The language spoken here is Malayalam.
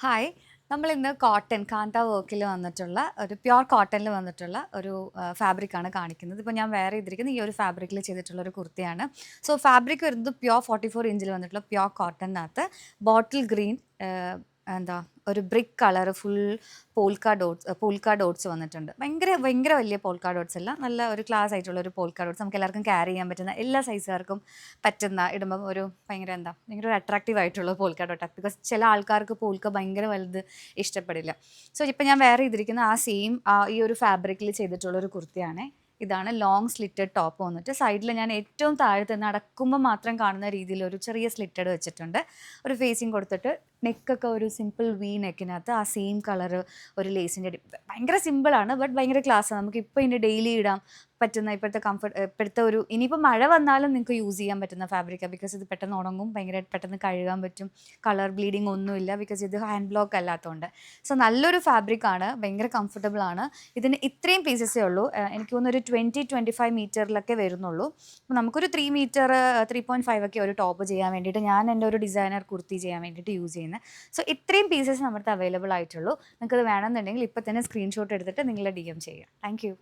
ഹായ്. നമ്മളിന്ന് കോട്ടൺ കാന്ത വർക്കിൽ വന്നിട്ടുള്ള ഒരു പ്യുവർ കോട്ടണിൽ വന്നിട്ടുള്ള ഒരു ഫാബ്രിക്കാണ് കാണിക്കുന്നത്. ഇപ്പോൾ ഞാൻ വെയർ ചെയ്തിരിക്കുന്നത് ഈ ഒരു ഫാബ്രിക്കിൽ ചെയ്തിട്ടുള്ള ഒരു കുർത്തിയാണ്. സോ ഫാബ്രിക് വരുന്നത് പ്യുവർ 44 ഇഞ്ചിൽ വന്നിട്ടുള്ള പ്യുവർ കോട്ടണിനകത്ത് ബോട്ടിൽ ഗ്രീൻ എന്താ ഒരു brick colour full polka dots വന്നിട്ടുണ്ട്. ഭയങ്കര ഭയങ്കര വലിയ പോൾക്ക ഡോട്ട്സ് അല്ല, നല്ല ഒരു ക്ലാസ് ആയിട്ടുള്ള ഒരു പോൾക്ക ഡോട്ട്സ്. നമുക്ക് എല്ലാവർക്കും ക്യാരി ചെയ്യാൻ പറ്റുന്ന എല്ലാ സൈസുകാർക്കും പറ്റുന്ന, ഇടുമ്പം ഒരു ഭയങ്കര ഒരു അട്രാക്റ്റീവ് ആയിട്ടുള്ള പോൾക്ക ഡോട്ടാണ്. ബിക്കോസ് ചില ആൾക്കാർക്ക് പോൾക്ക ഭയങ്കര വലുത് ഇഷ്ടപ്പെടില്ല. സോ ഇപ്പം ഞാൻ വെയർ ചെയ്തിരിക്കുന്ന ആ സെയിം ഈ ഒരു ഫാബ്രിക്കിൽ ചെയ്തിട്ടുള്ള ഒരു കുർത്തിയാണ്. ഇതാണ് ലോങ് സ്ലിറ്റഡ് ടോപ്പ് വന്നിട്ട് സൈഡിൽ ഞാൻ ഏറ്റവും താഴത്ത് നടക്കുമ്പോൾ മാത്രം കാണുന്ന രീതിയിൽ ഒരു ചെറിയ സ്ലിറ്റഡ് വെച്ചിട്ടുണ്ട്. ഒരു ഫേസിങ് കൊടുത്തിട്ട് നെക്കൊക്കെ ഒരു സിമ്പിൾ വി നെക്കിനകത്ത് ആ സെയിം കളർ ഒരു ലേസിൻ്റെ ഭയങ്കര സിമ്പിളാണ്, ബട്ട് ഭയങ്കര ക്ലാസ്സാണ്. നമുക്ക് ഇപ്പോൾ ഇതിൻ്റെ ഡെയിലി ഇടാൻ പറ്റുന്ന ഇപ്പോഴത്തെ ഒരു ഇനിയിപ്പോൾ മഴ വന്നാലും നിങ്ങൾക്ക് യൂസ് ചെയ്യാൻ പറ്റുന്ന ഫാബ്രിക്കാണ്. ബിക്കോസ് ഇത് പെട്ടെന്ന് ഉണങ്ങും, ഭയങ്കര പെട്ടെന്ന് കഴുകാൻ പറ്റും, കളർ ബ്ലീഡിങ് ഒന്നുമില്ല ബിക്കോസ് ഇത് ഹാൻഡ് ബ്ലോക്ക് അല്ലാത്തതുകൊണ്ട്. സോ നല്ലൊരു ഫാബ്രിക്കാണ്, ഭയങ്കര കംഫർട്ടബിൾ ആണ്. ഇതിന് ഇത്രയും പീസസേ ഉള്ളൂ. എനിക്ക് തോന്നുന്നു ഒരു 20-25 മീറ്ററിലൊക്കെ വരുന്നുള്ളൂ. അപ്പോൾ നമുക്കൊരു 3 മീറ്റർ 3.5 ഒക്കെ ഒരു ടോപ്പ് ചെയ്യാൻ വേണ്ടിയിട്ട് ഞാൻ എൻ്റെ ഒരു ഡിസൈനർ കുർത്തി ചെയ്യാൻ വേണ്ടിയിട്ട് യൂസ് ചെയ്യുന്നത്. സോ ഇത്രയും പീസസ് നമ്മുടെ അവൈലബിൾ ആയിട്ടുള്ളൂ. നിങ്ങൾക്കത് വേണമെന്നുണ്ടെങ്കിൽ ഇപ്പോൾ തന്നെ സ്ക്രീൻഷോട്ട് എടുത്തിട്ട് നിങ്ങളുടെ DM ചെയ്യുക. Thank you.